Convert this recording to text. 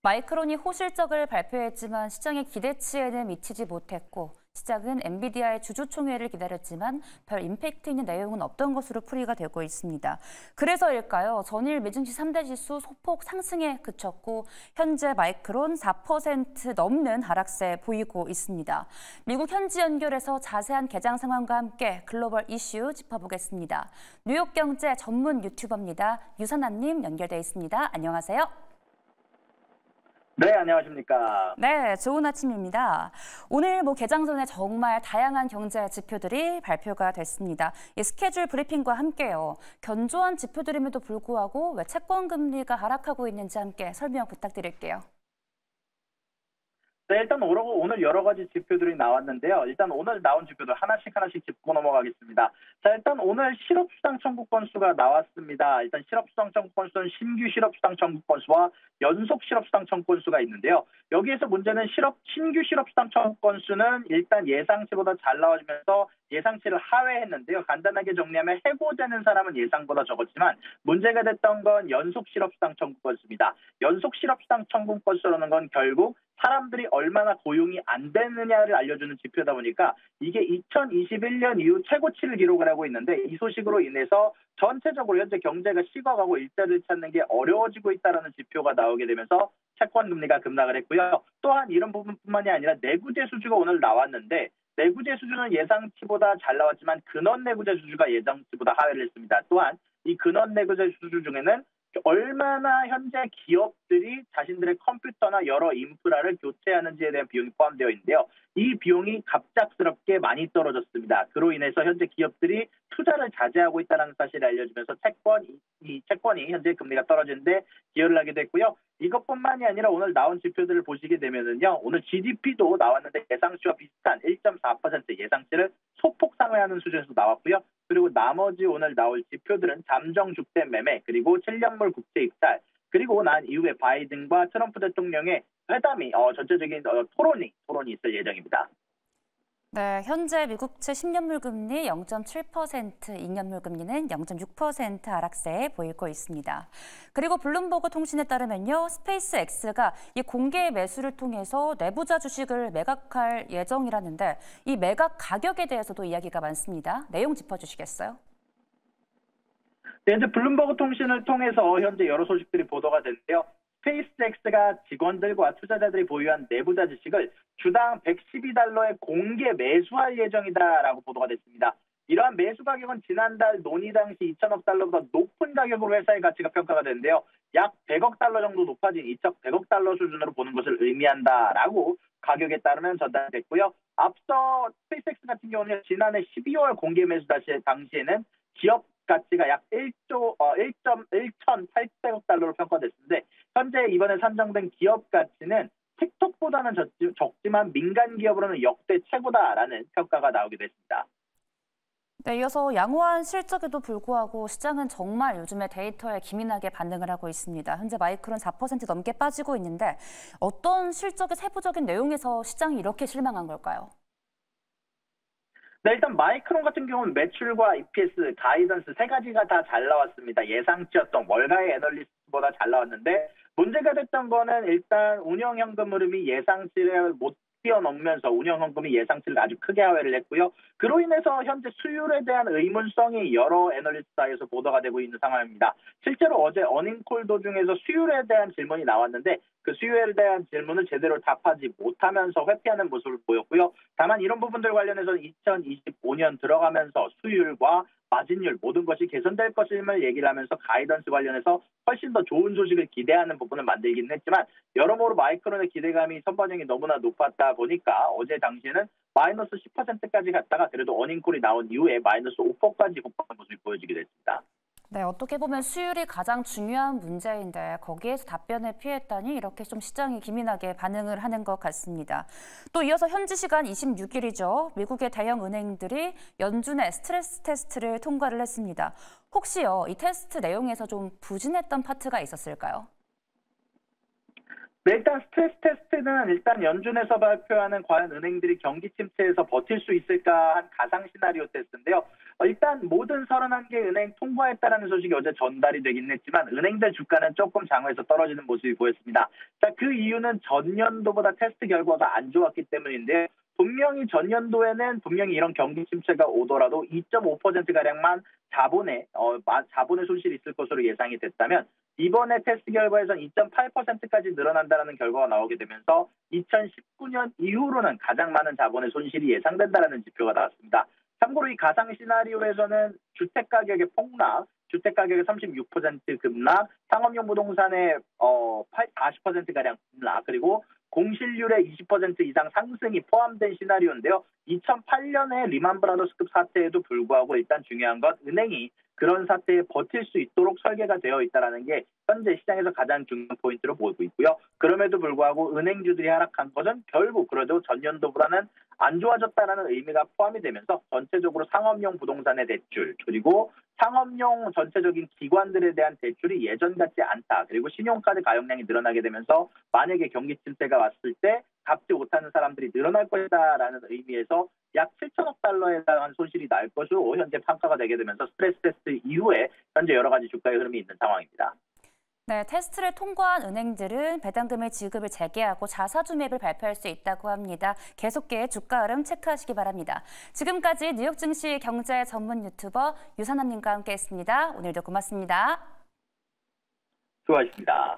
마이크론이 호실적을 발표했지만 시장의 기대치에는 미치지 못했고 시장은 엔비디아의 주주총회를 기다렸지만 별 임팩트 있는 내용은 없던 것으로 풀이가 되고 있습니다. 그래서일까요? 전일 미증시 3대 지수 소폭 상승에 그쳤고 현재 마이크론 4% 넘는 하락세 보이고 있습니다. 미국 현지 연결해서 자세한 개장 상황과 함께 글로벌 이슈 짚어보겠습니다. 뉴욕경제 전문 유튜버입니다. 유선아님 연결돼 있습니다. 안녕하세요. 네, 안녕하십니까. 네, 좋은 아침입니다. 오늘 개장 전에 정말 다양한 경제 지표들이 발표가 됐습니다. 이 스케줄 브리핑과 함께요. 견조한 지표들임에도 불구하고 왜 채권 금리가 하락하고 있는지 함께 설명 부탁드릴게요. 네, 일단 오늘 여러 가지 지표들이 나왔는데요. 일단 오늘 나온 지표들 하나씩 짚고 넘어가겠습니다. 자, 일단 오늘 실업수당 청구 건수가 나왔습니다. 일단 실업수당 청구 건수는 신규 실업수당 청구 건수와 연속 실업수당 청구 건수가 있는데요. 여기에서 문제는 신규 실업수당 청구 건수는 일단 예상치보다 잘 나와주면서 예상치를 하회했는데요. 간단하게 정리하면 해고되는 사람은 예상보다 적었지만 문제가 됐던 건 연속 실업수당 청구 건수입니다. 연속 실업수당 청구 건수라는 건 결국 사람들이 얼마나 고용이 안 되느냐를 알려주는 지표다 보니까 이게 2021년 이후 최고치를 기록을 하고 있는데 이 소식으로 인해서 전체적으로 현재 경제가 식어가고 일자리를 찾는 게 어려워지고 있다는 지표가 나오게 되면서 채권 금리가 급락을 했고요. 또한 이런 부분뿐만이 아니라 내구재 수주가 오늘 나왔는데 내구재 수주는 예상치보다 잘 나왔지만 근원 내구재 수주가 예상치보다 하회를 했습니다. 또한 이 근원 내구재 수주 중에는 얼마나 현재 기업들이 자신들의 컴퓨터나 여러 인프라를 교체하는지에 대한 비용이 포함되어 있는데요. 이 비용이 갑작스럽게 많이 떨어졌습니다. 그로 인해서 현재 기업들이 투자를 자제하고 있다는 사실을 알려주면서 채권이 현재 금리가 떨어지는데 기여를 하게 됐고요. 이것뿐만이 아니라 오늘 나온 지표들을 보시게 되면은요. 오늘 GDP도 나왔는데 예상치와 비슷한 1.4% 예상치를 소폭 상회하는 수준에서 나왔고요. 그리고 나머지 오늘 나올 지표들은 잠정 주택 매매 그리고 7년물 국채 입찰 그리고 난 이후에 바이든과 트럼프 대통령의 회담이 전체적인 토론이 있을 예정입니다. 네, 현재 미국채 10년물 금리 0.7%, 2년물 금리는 0.6% 하락세에 보이고 있습니다. 그리고 블룸버그 통신에 따르면요, 스페이스X가 이 공개 매수를 통해서 내부자 주식을 매각할 예정이라는데 이 매각 가격에 대해서도 이야기가 많습니다. 내용 짚어주시겠어요? 네, 현재 블룸버그 통신을 통해서 현재 여러 소식들이 보도가 됐는데요. 스페이스X가 직원들과 투자자들이 보유한 내부자 주식을 주당 112달러에 공개 매수할 예정이다라고 보도가 됐습니다. 이러한 매수 가격은 지난달 논의 당시 2천억 달러보다 높은 가격으로 회사의 가치가 평가가 됐는데요. 약 100억 달러 정도 높아진 100억 달러 수준으로 보는 것을 의미한다라고 가격에 따르면 전달됐고요. 앞서 스페이스X 같은 경우는 지난해 12월 공개 매수 당시에는 기업 가치가 약 1.800억 달러로 평가됐는데 현재 이번에 산정된 기업 가치는 틱톡보다는 적지만 민간 기업으로는 역대 최고다라는 평가가 나오게 됐습니다. 네, 이어서 양호한 실적에도 불구하고 시장은 정말 요즘에 데이터에 기민하게 반응을 하고 있습니다. 현재 마이크론 4% 넘게 빠지고 있는데 어떤 실적의 세부적인 내용에서 시장이 이렇게 실망한 걸까요? 네, 일단 마이크론 같은 경우는 매출과 EPS, 가이던스 세 가지가 다 잘 나왔습니다. 예상치였던 월가의 애널리스트보다 잘 나왔는데 문제가 됐던 거는 일단 운영현금 흐름이 예상치를 못 뛰어넘으면서 운영현금이 예상치를 아주 크게 하회를 했고요. 그로 인해서 현재 수율에 대한 의문성이 여러 애널리스트 사이에서 보도가 되고 있는 상황입니다. 실제로 어제 어닝콜 도중에서 수율에 대한 질문이 나왔는데 그 수율에 대한 질문을 제대로 답하지 못하면서 회피하는 모습을 보였고요. 다만 이런 부분들 관련해서 2025년 들어가면서 수율과 마진율 모든 것이 개선될 것임을 얘기를 하면서 가이던스 관련해서 훨씬 더 좋은 소식을 기대하는 부분을 만들기는 했지만 여러모로 마이크론의 기대감이 선반영이 너무나 높았다 보니까 어제 당시에는 마이너스 10%까지 갔다가 그래도 어닝콜이 나온 이후에 마이너스 5%까지 급락한 모습이 보여지게 됐습니다. 네, 어떻게 보면 수율이 가장 중요한 문제인데 거기에서 답변을 피했다니 이렇게 좀 시장이 기민하게 반응을 하는 것 같습니다. 또 이어서 현지 시간 26일이죠. 미국의 대형 은행들이 연준의 스트레스 테스트를 통과를 했습니다. 혹시요, 이 테스트 내용에서 좀 부진했던 파트가 있었을까요? 네, 일단 스트레스 테스트는 일단 연준에서 발표하는 과연 은행들이 경기 침체에서 버틸 수 있을까 한 가상 시나리오 테스트인데요. 일단 모든 31개 은행 통과했다라는 소식이 어제 전달이 되긴 했지만 은행들 주가는 조금 장외에서 떨어지는 모습이 보였습니다. 자, 그 이유는 전년도보다 테스트 결과가 안 좋았기 때문인데 분명히 전년도에는 분명히 이런 경기 침체가 오더라도 2.5%가량만 자본의 손실이 있을 것으로 예상이 됐다면 이번에 테스트 결과에서는 2.8%까지 늘어난다는 결과가 나오게 되면서 2019년 이후로는 가장 많은 자본의 손실이 예상된다는 지표가 나왔습니다. 참고로 이 가상 시나리오에서는 주택가격의 폭락, 주택가격의 36% 급락, 상업용 부동산의 40%가량 급락, 그리고 공실률의 20% 이상 상승이 포함된 시나리오인데요. 2008년에 리만 브라더스급 사태에도 불구하고 일단 중요한 건 은행이 그런 사태에 버틸 수 있도록 설계가 되어 있다는 게 현재 시장에서 가장 중요한 포인트로 보고 있고요. 그럼에도 불구하고 은행주들이 하락한 것은 결국 그래도 전년도보다는 안 좋아졌다는 의미가 포함이 되면서 전체적으로 상업용 부동산의 대출 그리고 상업용 전체적인 기관들에 대한 대출이 예전 같지 않다. 그리고 신용카드 가용량이 늘어나게 되면서 만약에 경기 침체가 왔을 때 갚지 못하는 사람들이 늘어날 것이다라는 의미에서 약 7천억 달러에 해당한 손실이 날 것으로 현재 평가가 되게 되면서 스트레스 테스트 이후에 현재 여러 가지 주가의 흐름이 있는 상황입니다. 네, 테스트를 통과한 은행들은 배당금의 지급을 재개하고 자사주 매입을 발표할 수 있다고 합니다. 계속해 주가 흐름 체크하시기 바랍니다. 지금까지 뉴욕 증시 경제 전문 유튜버 유선남님과 함께했습니다. 오늘도 고맙습니다. 수고하셨습니다.